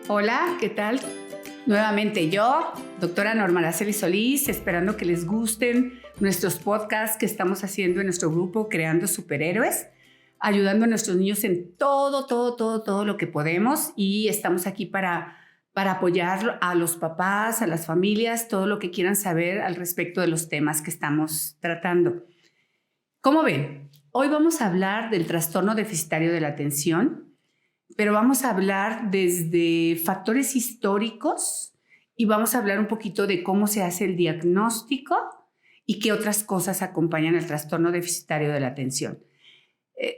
Hola, ¿qué tal? Nuevamente yo, doctora Norma Araceli Solís, esperando que les gusten nuestros podcasts que estamos haciendo en nuestro grupo Creando Superhéroes, ayudando a nuestros niños en todo lo que podemos, y estamos aquí para apoyar a los papás, a las familias, todo lo que quieran saber al respecto de los temas que estamos tratando. ¿Cómo ven? Hoy vamos a hablar del trastorno deficitario de la atención, pero vamos a hablar desde factores históricos y vamos a hablar un poquito de cómo se hace el diagnóstico y qué otras cosas acompañan el trastorno deficitario de la atención.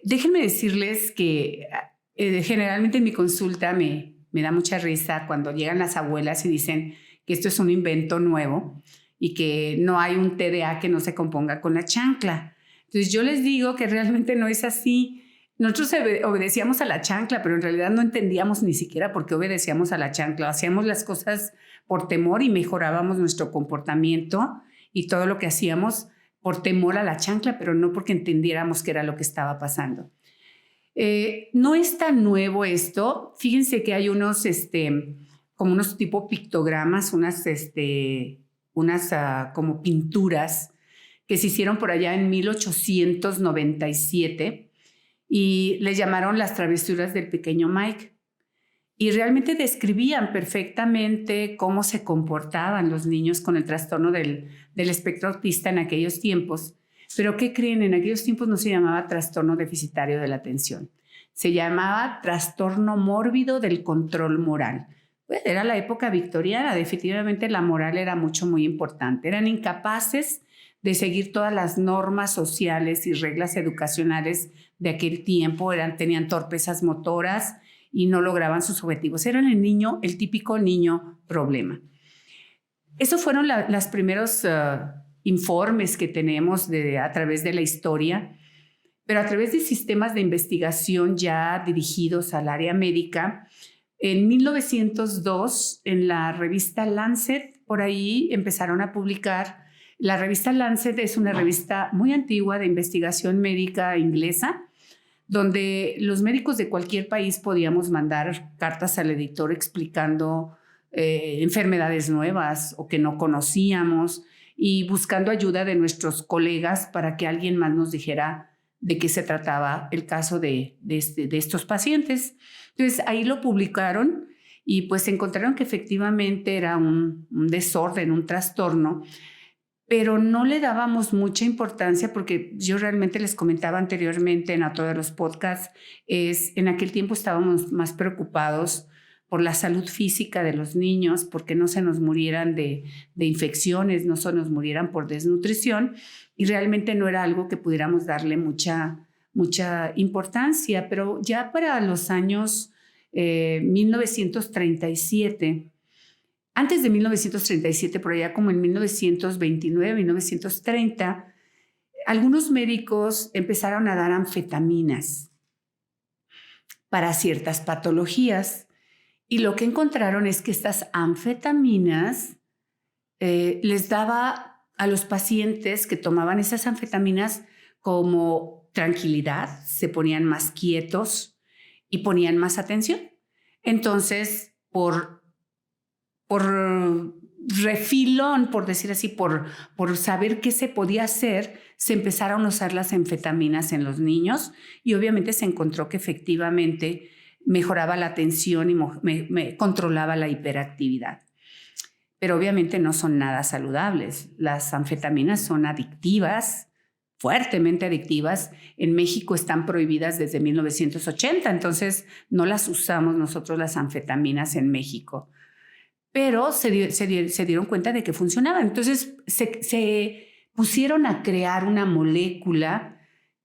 Déjenme decirles que generalmente en mi consulta me da mucha risa cuando llegan las abuelas y dicen que esto es un invento nuevo y que no hay un TDA que no se componga con la chancla. Entonces yo les digo que realmente no es así. Nosotros obedecíamos a la chancla, pero en realidad no entendíamos ni siquiera por qué obedecíamos a la chancla. Hacíamos las cosas por temor y mejorábamos nuestro comportamiento y todo lo que hacíamos por temor a la chancla, pero no porque entendiéramos qué era lo que estaba pasando. No es tan nuevo esto. Fíjense que hay unos, como unos tipo pictogramas, unas como pinturas que se hicieron por allá en 1897 y les llamaron las travesuras del pequeño Mike. Y realmente describían perfectamente cómo se comportaban los niños con el trastorno del espectro autista en aquellos tiempos. Pero ¿qué creen? En aquellos tiempos no se llamaba trastorno deficitario de la atención. Se llamaba trastorno mórbido del control moral. Pues era la época victoriana, definitivamente la moral era muy importante. Eran incapaces de seguir todas las normas sociales y reglas educacionales de aquel tiempo, tenían torpezas motoras y no lograban sus objetivos. Eran el típico niño problema. Esos fueron los primeros informes que tenemos a través de la historia, pero a través de sistemas de investigación ya dirigidos al área médica. En 1902, en la revista Lancet, por ahí empezaron a publicar. La revista Lancet es una revista muy antigua de investigación médica inglesa, donde los médicos de cualquier país podíamos mandar cartas al editor explicando enfermedades nuevas o que no conocíamos y buscando ayuda de nuestros colegas para que alguien más nos dijera de qué se trataba el caso de estos pacientes. Entonces ahí lo publicaron y pues encontraron que efectivamente era un desorden, un trastorno, pero no le dábamos mucha importancia porque yo realmente les comentaba anteriormente en todos los podcasts, en aquel tiempo estábamos más preocupados por la salud física de los niños, porque no se nos murieran de infecciones, no se nos murieran por desnutrición, y realmente no era algo que pudiéramos darle mucha importancia. Pero ya para los años 1937, antes de 1937, por allá como en 1929, 1930, algunos médicos empezaron a dar anfetaminas para ciertas patologías, y lo que encontraron es que estas anfetaminas les daba a los pacientes que tomaban esas anfetaminas como tranquilidad, se ponían más quietos y ponían más atención. Entonces, por refilón, por decir así, por saber qué se podía hacer, se empezaron a usar las anfetaminas en los niños, y obviamente se encontró que efectivamente mejoraba la atención y controlaba la hiperactividad. Pero obviamente no son nada saludables. Las anfetaminas son adictivas, fuertemente adictivas. En México están prohibidas desde 1980, entonces no las usamos nosotros las anfetaminas en México. Pero se dieron cuenta de que funcionaban. Entonces se pusieron a crear una molécula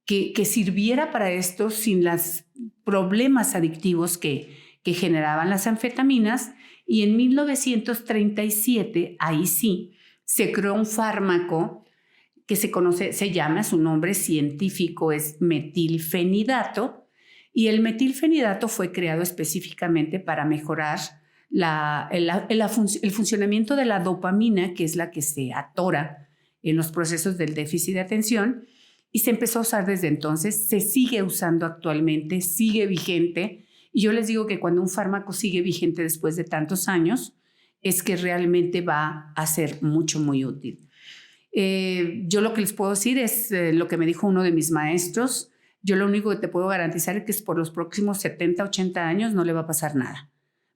que sirviera para esto sin los problemas adictivos que generaban las anfetaminas. Y en 1937, ahí sí, se creó un fármaco que se llama, su nombre científico es metilfenidato, y el metilfenidato fue creado específicamente para mejorar el funcionamiento de la dopamina, que es la que se atora en los procesos del déficit de atención, y se empezó a usar desde entonces. Se sigue usando actualmente, sigue vigente, Y yo les digo que cuando un fármaco sigue vigente después de tantos años, es que realmente va a ser muy útil. Yo lo que les puedo decir es lo que me dijo uno de mis maestros. Yo lo único que te puedo garantizar es que por los próximos 70, 80 años no le va a pasar nada.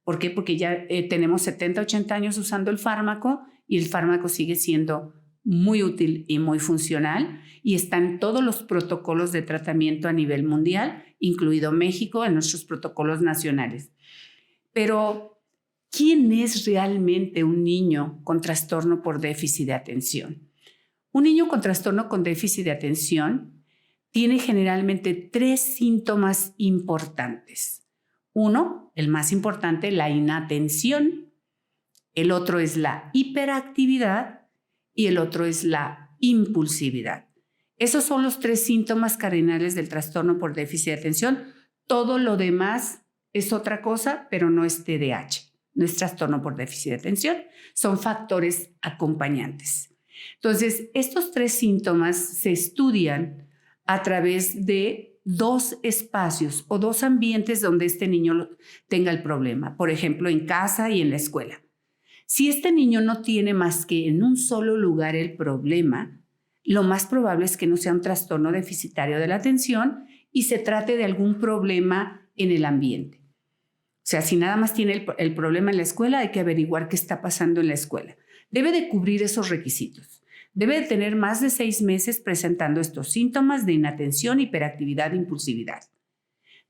¿Por qué? Porque ya tenemos 70, 80 años usando el fármaco y el fármaco sigue siendo muy útil y muy funcional y están todos los protocolos de tratamiento a nivel mundial, incluido México, en nuestros protocolos nacionales. Pero, ¿quién es realmente un niño con trastorno por déficit de atención? Un niño con trastorno con déficit de atención tiene generalmente 3 síntomas importantes. Uno, el más importante, la inatención. El otro es la hiperactividad y el otro es la impulsividad. Esos son los 3 síntomas cardinales del trastorno por déficit de atención. Todo lo demás es otra cosa, pero no es TDAH, no es trastorno por déficit de atención. Son factores acompañantes. Entonces, estos 3 síntomas se estudian a través de 2 espacios o 2 ambientes donde este niño tenga el problema. Por ejemplo, en casa y en la escuela. Si este niño no tiene más que en un solo lugar el problema, lo más probable es que no sea un trastorno deficitario de la atención y se trate de algún problema en el ambiente. O sea, si nada más tiene el problema en la escuela, hay que averiguar qué está pasando en la escuela. Debe de cubrir esos requisitos. Debe de tener más de 6 meses presentando estos síntomas de inatención, hiperactividad e impulsividad.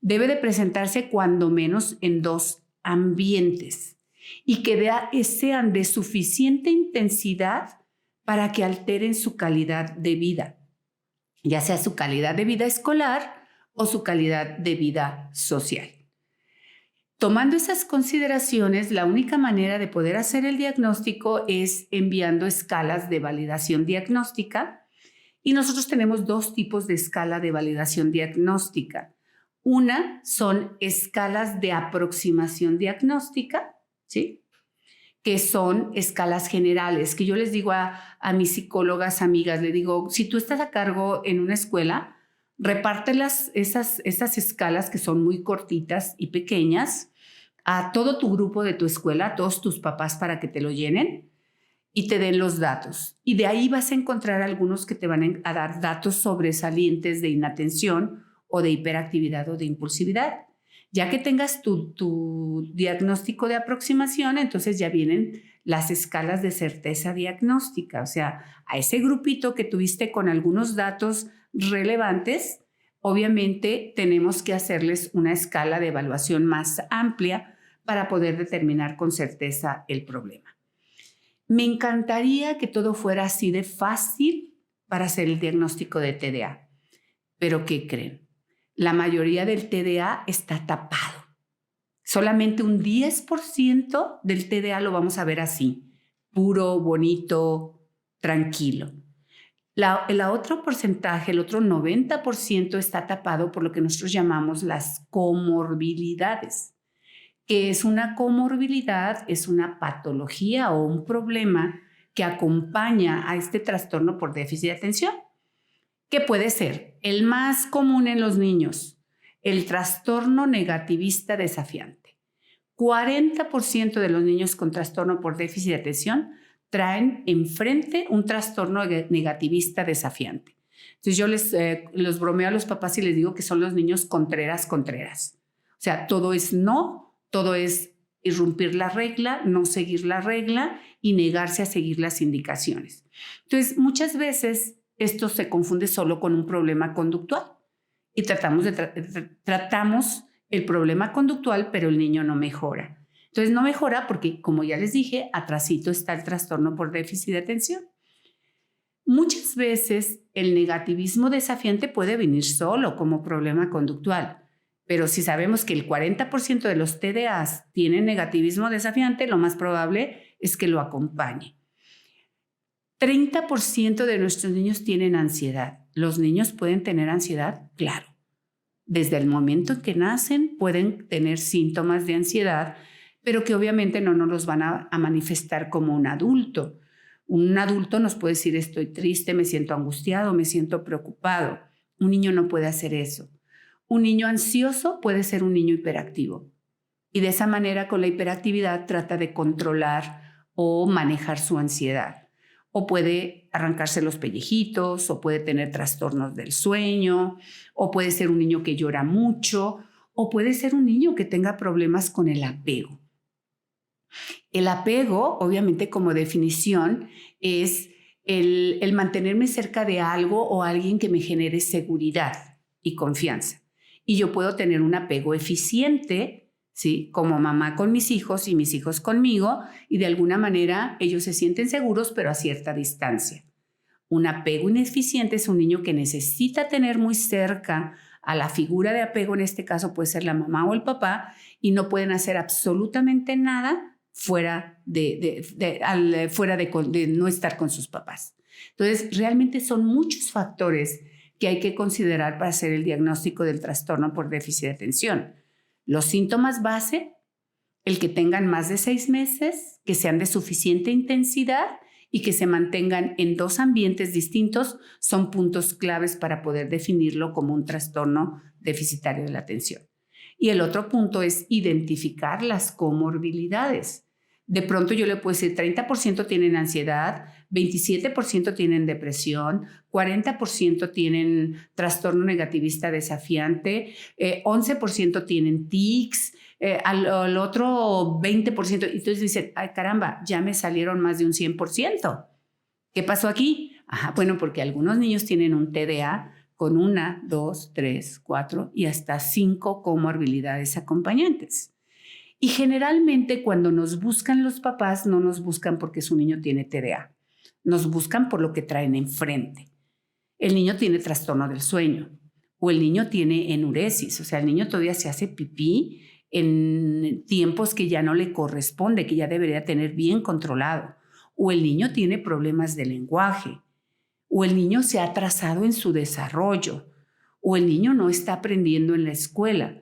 Debe de presentarse cuando menos en 2 ambientes y que sean de suficiente intensidad para que alteren su calidad de vida, ya sea su calidad de vida escolar o su calidad de vida social. Tomando esas consideraciones, la única manera de poder hacer el diagnóstico es enviando escalas de validación diagnóstica y nosotros tenemos 2 tipos de escala de validación diagnóstica. Una son escalas de aproximación diagnóstica, ¿sí? Que son escalas generales, que yo les digo a mis psicólogas amigas, le digo, si tú estás a cargo en una escuela, repártelas esas escalas que son muy cortitas y pequeñas a todo tu grupo de tu escuela, a todos tus papás para que te lo llenen y te den los datos. Y de ahí vas a encontrar algunos que te van a dar datos sobresalientes de inatención o de hiperactividad o de impulsividad. Ya que tengas tu diagnóstico de aproximación, entonces ya vienen las escalas de certeza diagnóstica. O sea, a ese grupito que tuviste con algunos datos relevantes, obviamente tenemos que hacerles una escala de evaluación más amplia para poder determinar con certeza el problema. Me encantaría que todo fuera así de fácil para hacer el diagnóstico de TDA. Pero ¿qué creen? La mayoría del TDA está tapado. Solamente un 10% del TDA lo vamos a ver así, puro, bonito, tranquilo. El otro porcentaje, el otro 90% está tapado por lo que nosotros llamamos las comorbilidades. ¿Qué es una comorbilidad? Es una patología o un problema que acompaña a este trastorno por déficit de atención. ¿Qué puede ser? El más común en los niños, el trastorno negativista desafiante. 40% de los niños con trastorno por déficit de atención traen enfrente un trastorno negativista desafiante. Entonces yo los bromeo a los papás y les digo que son los niños contreras. O sea, todo es no, todo es irrumpir la regla, no seguir la regla y negarse a seguir las indicaciones. Entonces, muchas veces esto se confunde solo con un problema conductual y tratamos el problema conductual, pero el niño no mejora. Entonces no mejora porque, como ya les dije, atrasito está el trastorno por déficit de atención. Muchas veces el negativismo desafiante puede venir solo como problema conductual, pero si sabemos que el 40% de los TDAs tienen negativismo desafiante, lo más probable es que lo acompañe. 30% de nuestros niños tienen ansiedad. ¿Los niños pueden tener ansiedad? Claro. Desde el momento en que nacen pueden tener síntomas de ansiedad, pero que obviamente no nos los van a manifestar como un adulto. Un adulto nos puede decir estoy triste, me siento angustiado, me siento preocupado. Un niño no puede hacer eso. Un niño ansioso puede ser un niño hiperactivo. Y de esa manera, con la hiperactividad, trata de controlar o manejar su ansiedad. O puede arrancarse los pellejitos, o puede tener trastornos del sueño, o puede ser un niño que llora mucho, o puede ser un niño que tenga problemas con el apego. El apego, obviamente, como definición, es el mantenerme cerca de algo o alguien que me genere seguridad y confianza. Y yo puedo tener un apego eficiente, ¿sí? Como mamá con mis hijos y mis hijos conmigo, y de alguna manera ellos se sienten seguros, pero a cierta distancia. Un apego ineficiente es un niño que necesita tener muy cerca a la figura de apego, en este caso puede ser la mamá o el papá, y no pueden hacer absolutamente nada fuera de no estar con sus papás. Entonces, realmente son muchos factores que hay que considerar para hacer el diagnóstico del trastorno por déficit de atención. Los síntomas base, el que tengan más de 6 meses, que sean de suficiente intensidad y que se mantengan en 2 ambientes distintos, son puntos claves para poder definirlo como un trastorno deficitario de la atención. Y el otro punto es identificar las comorbilidades. De pronto yo le puedo decir 30% tienen ansiedad, 27% tienen depresión, 40% tienen trastorno negativista desafiante, 11% tienen tics, al otro 20%. Entonces dicen, ay caramba, ya me salieron más de un 100%. ¿Qué pasó aquí? Bueno, porque algunos niños tienen un TDA con 1, 2, 3, 4 y hasta 5 comorbilidades acompañantes. Y generalmente cuando nos buscan los papás, no nos buscan porque su niño tiene TDA. Nos buscan por lo que traen enfrente. El niño tiene trastorno del sueño o el niño tiene enuresis, o sea, el niño todavía se hace pipí en tiempos que ya no le corresponde, que ya debería tener bien controlado. O el niño tiene problemas de lenguaje, o el niño se ha atrasado en su desarrollo, o el niño no está aprendiendo en la escuela.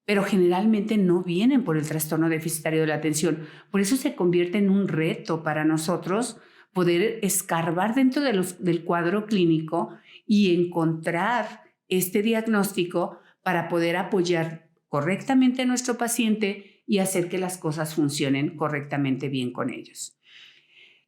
Pero generalmente no vienen por el trastorno deficitario de la atención. Por eso se convierte en un reto para nosotros poder escarbar dentro del cuadro clínico y encontrar este diagnóstico para poder apoyar correctamente a nuestro paciente y hacer que las cosas funcionen correctamente bien con ellos.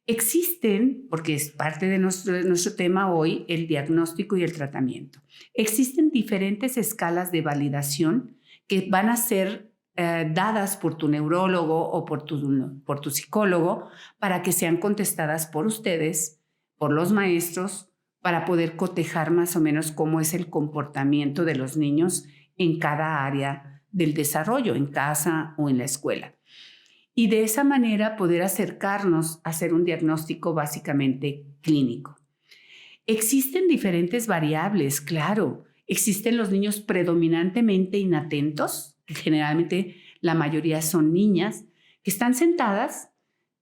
Existen, porque es parte de nuestro tema hoy, el diagnóstico y el tratamiento. Existen diferentes escalas de validación que van a ser dadas por tu neurólogo o por tu psicólogo para que sean contestadas por ustedes, por los maestros, para poder cotejar más o menos cómo es el comportamiento de los niños en cada área del desarrollo, en casa o en la escuela. Y de esa manera poder acercarnos a hacer un diagnóstico básicamente clínico. Existen diferentes variables, claro. Existen los niños predominantemente inatentos, que generalmente la mayoría son niñas, que están sentadas,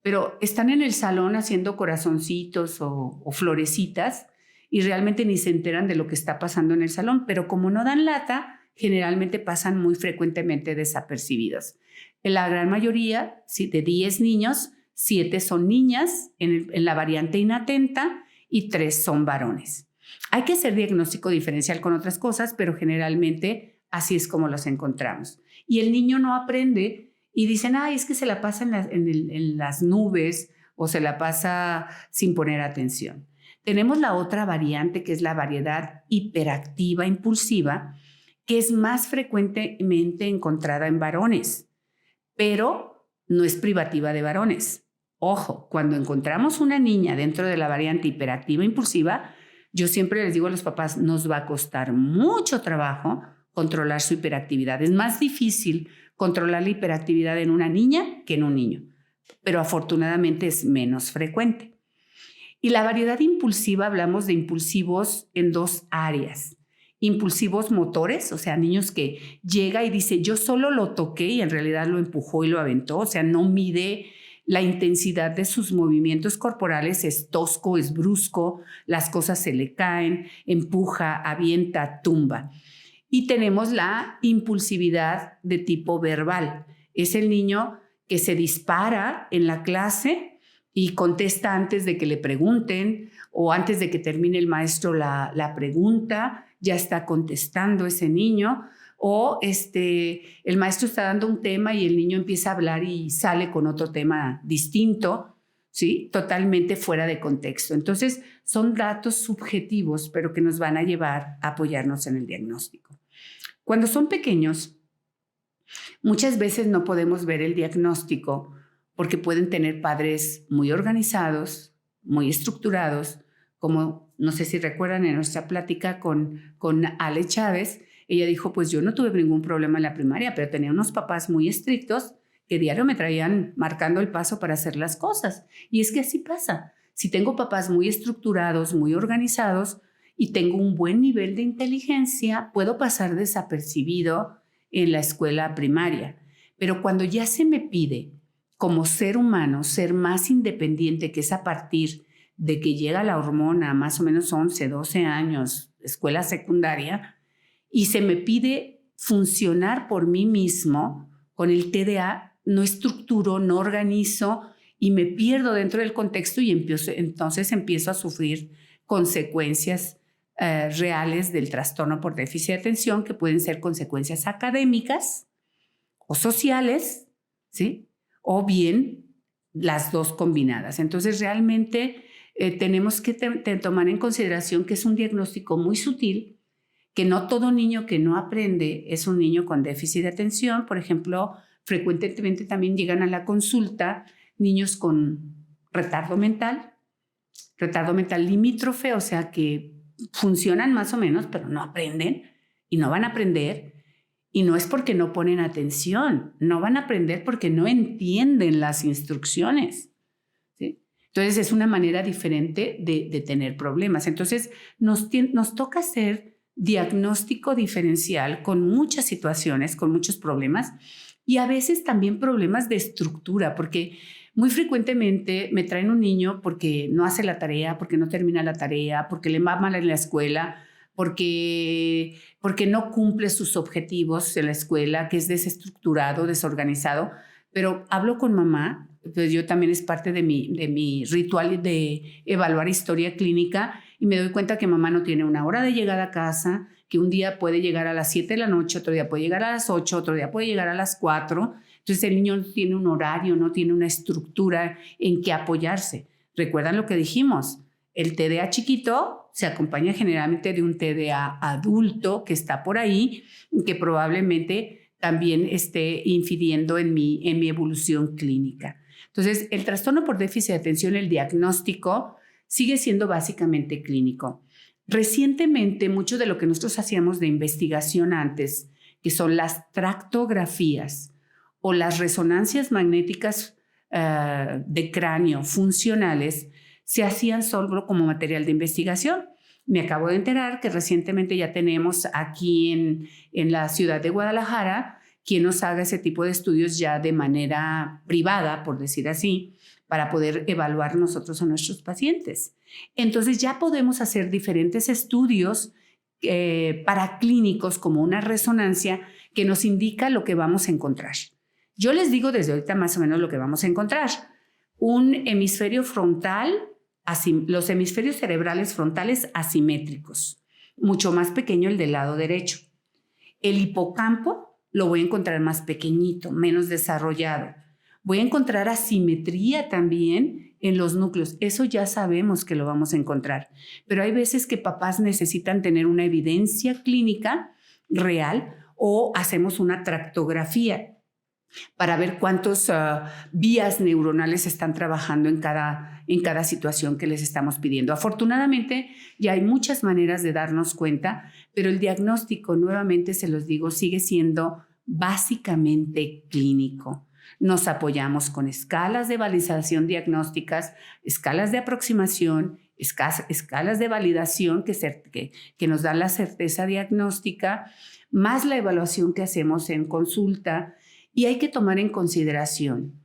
pero están en el salón haciendo corazoncitos o florecitas y realmente ni se enteran de lo que está pasando en el salón, pero como no dan lata, generalmente pasan muy frecuentemente desapercibidos. En la gran mayoría, de 10 niños, 7 son niñas en la variante inatenta y 3 son varones. Hay que hacer diagnóstico diferencial con otras cosas, pero generalmente así es como los encontramos. Y el niño no aprende y dicen, es que se la pasa en las nubes o se la pasa sin poner atención. Tenemos la otra variante, que es la variedad hiperactiva impulsiva, que es más frecuentemente encontrada en varones, pero no es privativa de varones. Ojo, cuando encontramos una niña dentro de la variante hiperactiva impulsiva, yo siempre les digo a los papás, nos va a costar mucho trabajo controlar su hiperactividad. Es más difícil controlar la hiperactividad en una niña que en un niño, pero afortunadamente es menos frecuente. Y la variedad impulsiva, hablamos de impulsivos en 2 áreas. Impulsivos motores, o sea, niños que llega y dice, yo solo lo toqué y en realidad lo empujó y lo aventó, o sea, no mide la intensidad de sus movimientos corporales, es tosco, es brusco, las cosas se le caen, empuja, avienta, tumba. Y tenemos la impulsividad de tipo verbal. Es el niño que se dispara en la clase y contesta antes de que le pregunten o antes de que termine el maestro la pregunta, ya está contestando ese niño. O el maestro está dando un tema y el niño empieza a hablar y sale con otro tema distinto, ¿sí? Totalmente fuera de contexto. Entonces, son datos subjetivos, pero que nos van a llevar a apoyarnos en el diagnóstico. Cuando son pequeños, muchas veces no podemos ver el diagnóstico porque pueden tener padres muy organizados, muy estructurados, como no sé si recuerdan en nuestra plática con Ale Chávez. Ella dijo, pues yo no tuve ningún problema en la primaria, pero tenía unos papás muy estrictos que diario me traían marcando el paso para hacer las cosas. Y es que así pasa. Si tengo papás muy estructurados, muy organizados y tengo un buen nivel de inteligencia, puedo pasar desapercibido en la escuela primaria. Pero cuando ya se me pide como ser humano ser más independiente, que es a partir de que llega la hormona, más o menos 11, 12 años, escuela secundaria, y se me pide funcionar por mí mismo, con el TDA no estructuro, no organizo y me pierdo dentro del contexto y entonces empiezo a sufrir consecuencias reales del trastorno por déficit de atención, que pueden ser consecuencias académicas o sociales, ¿sí? O bien las dos combinadas. Entonces realmente tenemos que tomar en consideración que es un diagnóstico muy sutil, que no todo niño que no aprende es un niño con déficit de atención. Por ejemplo, frecuentemente también llegan a la consulta niños con retardo mental limítrofe, o sea que funcionan más o menos, pero no aprenden y no van a aprender. Y no es porque no ponen atención, no van a aprender porque no entienden las instrucciones, ¿sí? Entonces es una manera diferente de tener problemas. Entonces nos toca hacer diagnóstico diferencial con muchas situaciones, con muchos problemas y a veces también problemas de estructura, porque muy frecuentemente me traen un niño porque no hace la tarea, porque no termina la tarea, porque le va mal en la escuela, porque no cumple sus objetivos en la escuela, que es desestructurado, desorganizado. Pero hablo con mamá, pues yo también es parte de mi ritual de evaluar historia clínica y me doy cuenta que mamá no tiene una hora de llegada a casa, que un día puede llegar a las 7 de la noche, otro día puede llegar a las 8, otro día puede llegar a las 4. Entonces el niño no tiene un horario, no tiene una estructura en que apoyarse. ¿Recuerdan lo que dijimos? El TDA chiquito se acompaña generalmente de un TDA adulto que está por ahí, que probablemente también esté infiriendo en mi evolución clínica. Entonces, el trastorno por déficit de atención, el diagnóstico, sigue siendo básicamente clínico. Recientemente, mucho de lo que nosotros hacíamos de investigación antes, que son las tractografías o las resonancias magnéticas de cráneo funcionales, se hacían solo como material de investigación. Me acabo de enterar que recientemente ya tenemos aquí en la ciudad de Guadalajara quien nos haga ese tipo de estudios ya de manera privada, por decir así, para poder evaluar nosotros a nuestros pacientes. Entonces ya podemos hacer diferentes estudios paraclínicos como una resonancia que nos indica lo que vamos a encontrar. Yo les digo desde ahorita más o menos lo que vamos a encontrar. Un hemisferio frontal, los hemisferios cerebrales frontales asimétricos, mucho más pequeño el del lado derecho. El hipocampo lo voy a encontrar más pequeñito, menos desarrollado. Voy a encontrar asimetría también en los núcleos. Eso ya sabemos que lo vamos a encontrar. Pero hay veces que papás necesitan tener una evidencia clínica real o hacemos una tractografía para ver cuántas vías neuronales están trabajando en cada situación que les estamos pidiendo. Afortunadamente, ya hay muchas maneras de darnos cuenta, pero el diagnóstico, nuevamente se los digo, sigue siendo básicamente clínico. Nos apoyamos con escalas de validación diagnósticas, escalas de aproximación, escalas de validación que nos dan la certeza diagnóstica, más la evaluación que hacemos en consulta. Y hay que tomar en consideración,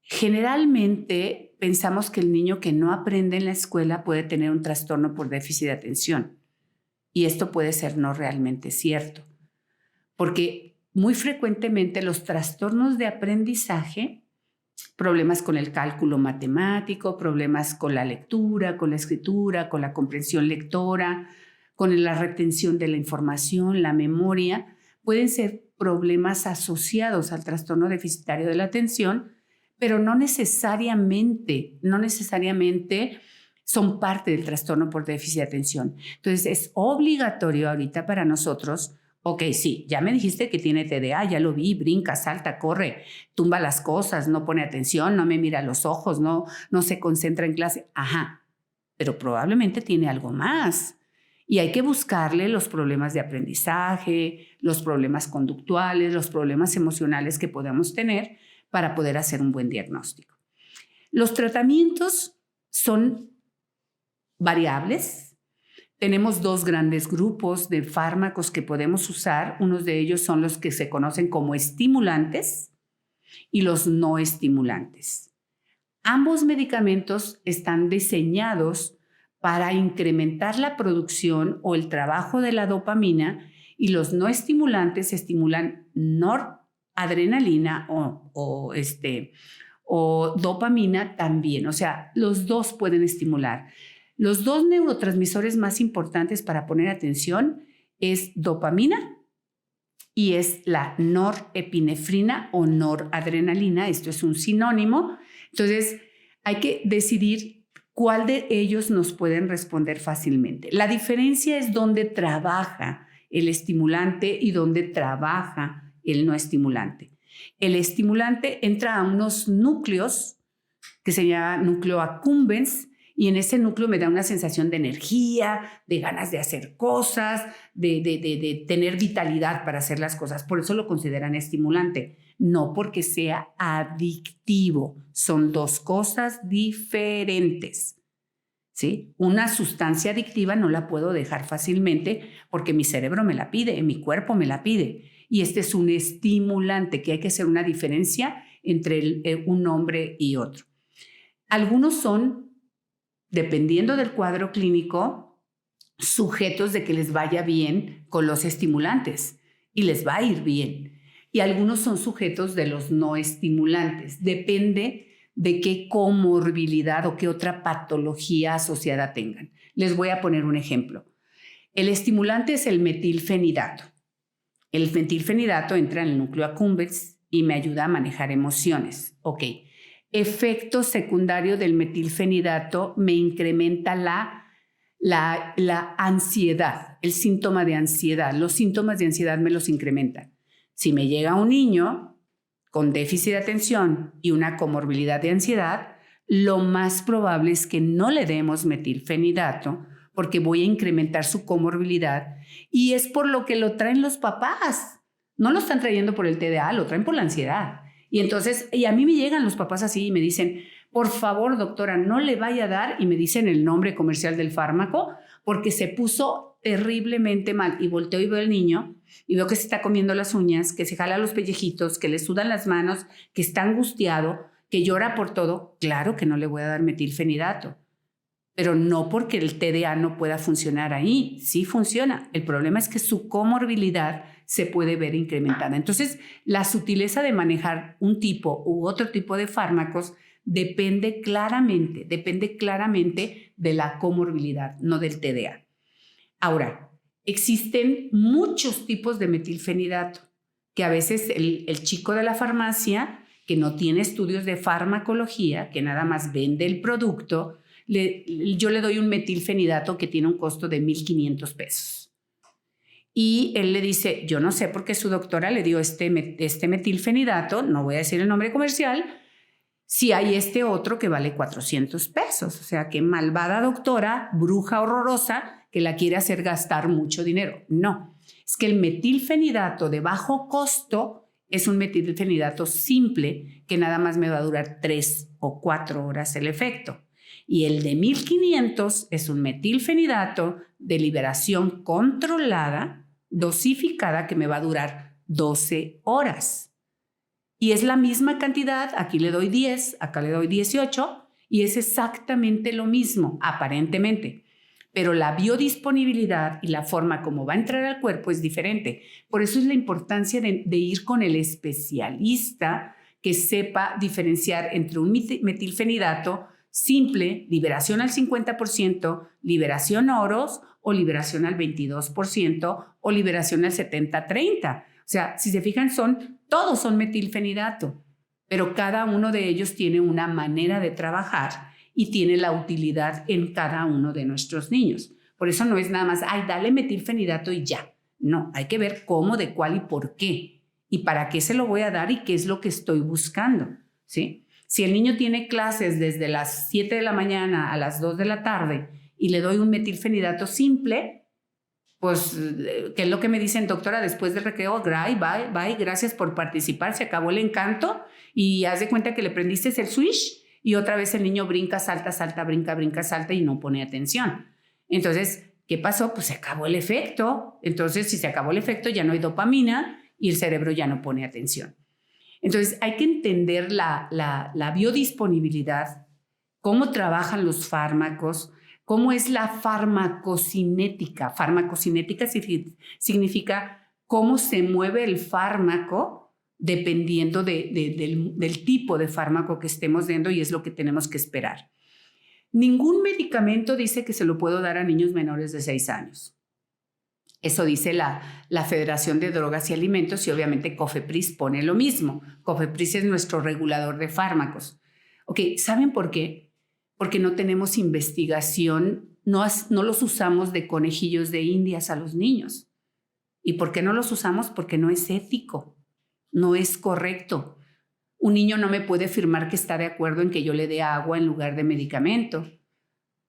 generalmente pensamos que el niño que no aprende en la escuela puede tener un trastorno por déficit de atención. Y esto puede ser no realmente cierto, porque muy frecuentemente los trastornos de aprendizaje problemas con el cálculo matemático, problemas con la lectura, con la escritura, con la comprensión lectora, con la retención de la información, la memoria. Pueden ser problemas asociados al trastorno deficitario de la atención, pero no necesariamente son parte del trastorno por déficit de atención. Entonces, es obligatorio ahorita para nosotros. Ok, sí, ya me dijiste que tiene TDA, ya lo vi, brinca, salta, corre, tumba las cosas, no pone atención, no me mira a los ojos, no se concentra en clase. Ajá, pero probablemente tiene algo más. Y hay que buscarle los problemas de aprendizaje, los problemas conductuales, los problemas emocionales que podamos tener para poder hacer un buen diagnóstico. Los tratamientos son variables. Tenemos dos grandes grupos de fármacos que podemos usar. Unos de ellos son los que se conocen como estimulantes y los no estimulantes. Ambos medicamentos están diseñados para incrementar la producción o el trabajo de la dopamina, y los no estimulantes estimulan noradrenalina o dopamina también. O sea, los dos pueden estimular. Los dos neurotransmisores más importantes para poner atención es dopamina y es la norepinefrina o noradrenalina. Esto es un sinónimo. Entonces, hay que decidir cuál de ellos nos pueden responder fácilmente. La diferencia es dónde trabaja el estimulante y dónde trabaja el no estimulante. El estimulante entra a unos núcleos que se llama núcleo accumbens, y en ese núcleo me da una sensación de energía, de ganas de hacer cosas, de tener vitalidad para hacer las cosas. Por eso lo consideran estimulante, no porque sea adictivo. Son dos cosas diferentes, ¿sí? Una sustancia adictiva no la puedo dejar fácilmente porque mi cerebro me la pide, mi cuerpo me la pide. Y este es un estimulante, que hay que hacer una diferencia entre un nombre y otro. Algunos son, dependiendo del cuadro clínico, sujetos de que les vaya bien con los estimulantes y les va a ir bien. Y algunos son sujetos de los no estimulantes. Depende de qué comorbilidad o qué otra patología asociada tengan. Les voy a poner un ejemplo. El estimulante es el metilfenidato. El metilfenidato entra en el núcleo accumbens y me ayuda a manejar emociones. Ok. Efecto secundario del metilfenidato: me incrementa la ansiedad, el síntoma de ansiedad. Los síntomas de ansiedad me los incrementan. Si me llega un niño con déficit de atención y una comorbilidad de ansiedad, lo más probable es que no le demos metilfenidato porque voy a incrementar su comorbilidad, y es por lo que lo traen los papás. No lo están trayendo por el TDA, lo traen por la ansiedad. Y entonces, a mí me llegan los papás así y me dicen: por favor, doctora, no le vaya a dar, y me dicen el nombre comercial del fármaco, porque se puso terriblemente mal. Y volteo y veo al niño y veo que se está comiendo las uñas, que se jala los pellejitos, que le sudan las manos, que está angustiado, que llora por todo. Claro que no le voy a dar metilfenidato, pero no porque el TDA no pueda funcionar ahí. Sí funciona. El problema es que su comorbilidad se puede ver incrementada. Entonces, la sutileza de manejar un tipo u otro tipo de fármacos depende claramente de la comorbilidad, no del TDA. Ahora, existen muchos tipos de metilfenidato que a veces el chico de la farmacia, que no tiene estudios de farmacología, que nada más vende el producto, yo le doy un metilfenidato que tiene un costo de $1,500. Y él le dice: yo no sé por qué su doctora le dio este metilfenidato, no voy a decir el nombre comercial, si hay este otro que vale $400. O sea, qué malvada doctora, bruja horrorosa, que la quiere hacer gastar mucho dinero. No, es que el metilfenidato de bajo costo es un metilfenidato simple que nada más me va a durar 3 o 4 horas el efecto. Y el de 1,500 es un metilfenidato de liberación controlada, dosificada, que me va a durar 12 horas. Y es la misma cantidad, aquí le doy 10, acá le doy 18, y es exactamente lo mismo, aparentemente. Pero la biodisponibilidad y la forma como va a entrar al cuerpo es diferente. Por eso es la importancia de ir con el especialista que sepa diferenciar entre un metilfenidato simple, liberación al 50%, liberación oros o liberación al 22% o liberación al 70-30. O sea, si se fijan, todos son metilfenidato, pero cada uno de ellos tiene una manera de trabajar y tiene la utilidad en cada uno de nuestros niños. Por eso no es nada más, ay, dale metilfenidato y ya. No, hay que ver cómo, de cuál y por qué. Y para qué se lo voy a dar y qué es lo que estoy buscando, ¿sí? Si el niño tiene clases desde las 7 de la mañana a las 2 de la tarde y le doy un metilfenidato simple, pues, ¿qué es lo que me dicen, doctora? Después del recreo, bye, gracias por participar, se acabó el encanto y haz de cuenta que le prendiste el switch y otra vez el niño brinca, salta, brinca, salta y no pone atención. Entonces, ¿qué pasó? Pues se acabó el efecto. Entonces, si se acabó el efecto, ya no hay dopamina y el cerebro ya no pone atención. Entonces, hay que entender la biodisponibilidad, cómo trabajan los fármacos, cómo es la farmacocinética. Farmacocinética significa cómo se mueve el fármaco dependiendo del tipo de fármaco que estemos dando y es lo que tenemos que esperar. Ningún medicamento dice que se lo puedo dar a niños menores de 6 años. Eso dice la Federación de Drogas y Alimentos y obviamente COFEPRIS pone lo mismo. COFEPRIS es nuestro regulador de fármacos. Ok, ¿saben por qué? Porque no tenemos investigación, no los usamos de conejillos de indias a los niños. ¿Y por qué no los usamos? Porque no es ético, no es correcto. Un niño no me puede afirmar que está de acuerdo en que yo le dé agua en lugar de medicamento,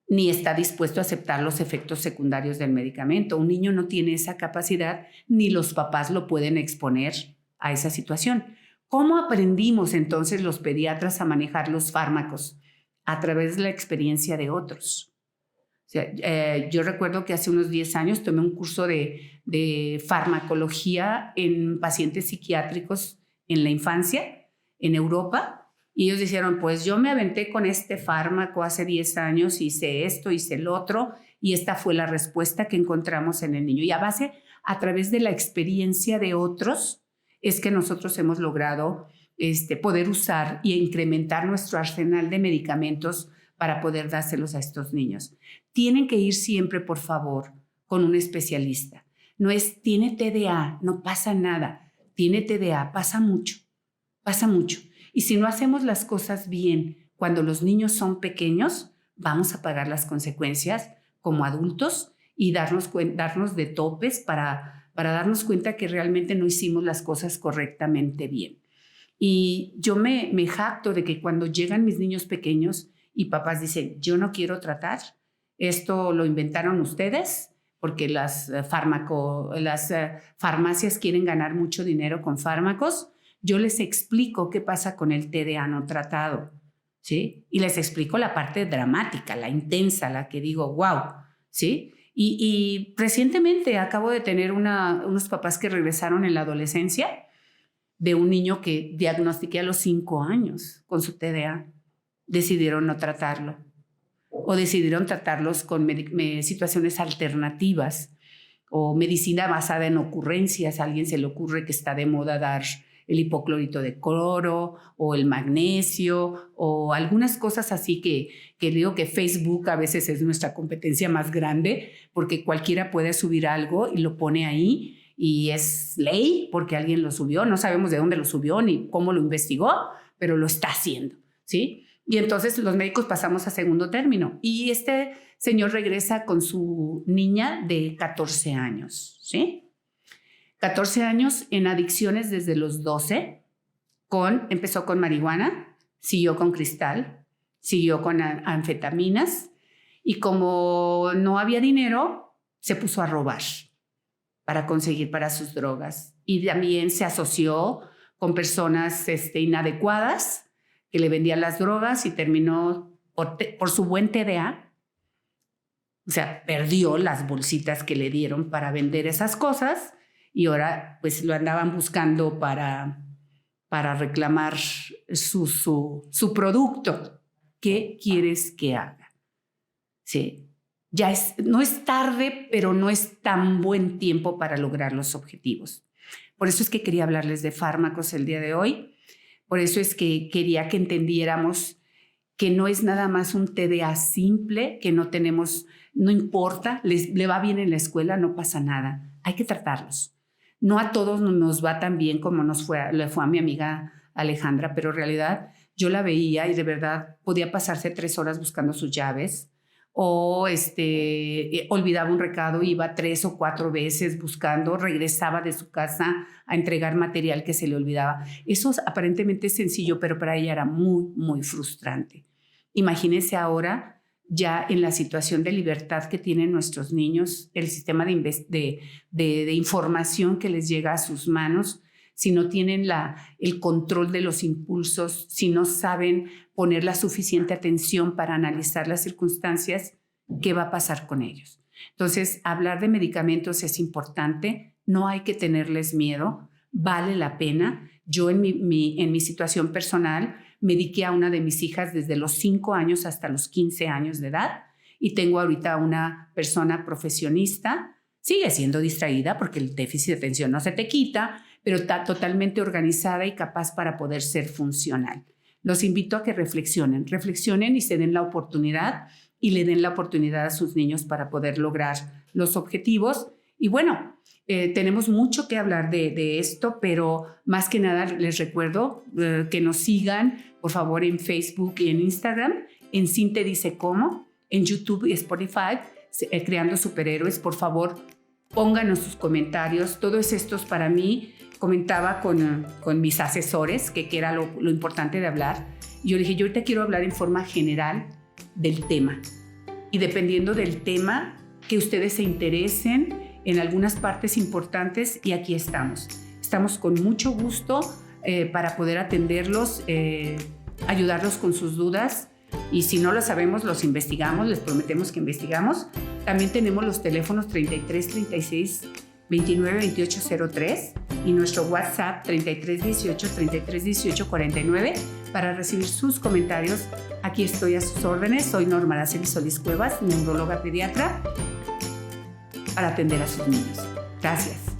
ni está dispuesto a aceptar los efectos secundarios del medicamento. Un niño no tiene esa capacidad, ni los papás lo pueden exponer a esa situación. ¿Cómo aprendimos entonces los pediatras a manejar los fármacos? A través de la experiencia de otros. O sea, yo recuerdo que hace unos 10 años tomé un curso de farmacología en pacientes psiquiátricos en la infancia, en Europa, y ellos dijeron, pues yo me aventé con este fármaco hace 10 años, hice esto, hice el otro, y esta fue la respuesta que encontramos en el niño. Y a través de la experiencia de otros, es que nosotros hemos logrado poder usar y incrementar nuestro arsenal de medicamentos para poder dárselos a estos niños. Tienen que ir siempre, por favor, con un especialista. No es, tiene TDA, no pasa nada. Tiene TDA, pasa mucho. Y si no hacemos las cosas bien cuando los niños son pequeños, vamos a pagar las consecuencias como adultos y darnos de topes para darnos cuenta que realmente no hicimos las cosas correctamente bien. Y yo me jacto de que cuando llegan mis niños pequeños y papás dicen, yo no quiero tratar, esto lo inventaron ustedes, porque las farmacias quieren ganar mucho dinero con fármacos. Yo les explico qué pasa con el TDA no tratado, ¿sí? Y les explico la parte dramática, la intensa, la que digo, wow, ¿sí? Y recientemente acabo de tener unos papás que regresaron en la adolescencia de un niño que diagnostiqué a los 5 años con su TDA. Decidieron no tratarlo o decidieron tratarlos con situaciones alternativas o medicina basada en ocurrencias. A alguien se le ocurre que está de moda dar el hipoclorito de cloro o el magnesio o algunas cosas así que digo que Facebook a veces es nuestra competencia más grande porque cualquiera puede subir algo y lo pone ahí y es ley porque alguien lo subió. No sabemos de dónde lo subió ni cómo lo investigó, pero lo está haciendo, ¿sí? Y entonces los médicos pasamos a segundo término y este señor regresa con su niña de 14 años, ¿sí? 14 años en adicciones desde los 12, empezó con marihuana, siguió con cristal, siguió con anfetaminas y como no había dinero, se puso a robar para conseguir para sus drogas. Y también se asoció con personas inadecuadas que le vendían las drogas y terminó por su buen TDA. O sea, perdió las bolsitas que le dieron para vender esas cosas y ahora pues lo andaban buscando para reclamar su producto. ¿Qué quieres que haga? Sí. No es tarde, pero no es tan buen tiempo para lograr los objetivos. Por eso es que quería hablarles de fármacos el día de hoy, Por eso es que quería que entendiéramos que no es nada más un TDA simple, que no importa, le va bien en la escuela, no pasa nada. Hay que tratarlos. No a todos nos va tan bien como le fue a mi amiga Alejandra, pero en realidad yo la veía y de verdad podía pasarse 3 horas buscando sus llaves, o olvidaba un recado, iba 3 o 4 veces buscando, regresaba de su casa a entregar material que se le olvidaba. Eso aparentemente es sencillo, pero para ella era muy, muy frustrante. Imagínense ahora ya en la situación de libertad que tienen nuestros niños, el sistema de información que les llega a sus manos, si no tienen el control de los impulsos, si no saben poner la suficiente atención para analizar las circunstancias, ¿qué va a pasar con ellos? Entonces, hablar de medicamentos es importante, no hay que tenerles miedo, vale la pena. Yo en mi situación personal mediqué a una de mis hijas desde los 5 años hasta los 15 años de edad y tengo ahorita una persona profesionista, sigue siendo distraída porque el déficit de atención no se te quita, pero está totalmente organizada y capaz para poder ser funcional. Los invito a que reflexionen y se den la oportunidad y le den la oportunidad a sus niños para poder lograr los objetivos. Y bueno, tenemos mucho que hablar de esto, pero más que nada les recuerdo que nos sigan, por favor, en Facebook y en Instagram, en Sin Te Dice Cómo, en YouTube y Spotify, Creando Superhéroes. Por favor, pónganos sus comentarios. Todos estos para mí, comentaba con mis asesores que era lo importante de hablar. Y yo le dije, yo ahorita quiero hablar en forma general del tema. Y dependiendo del tema, que ustedes se interesen en algunas partes importantes, y aquí estamos. Estamos con mucho gusto para poder atenderlos, ayudarlos con sus dudas. Y si no lo sabemos, los investigamos, les prometemos que investigamos. También tenemos los teléfonos 33 36 29 28 03 y nuestro WhatsApp 33 18 33 18 49 para recibir sus comentarios. Aquí estoy a sus órdenes. Soy Norma Araceli Solís Cuevas, neuróloga pediatra, para atender a sus niños. Gracias.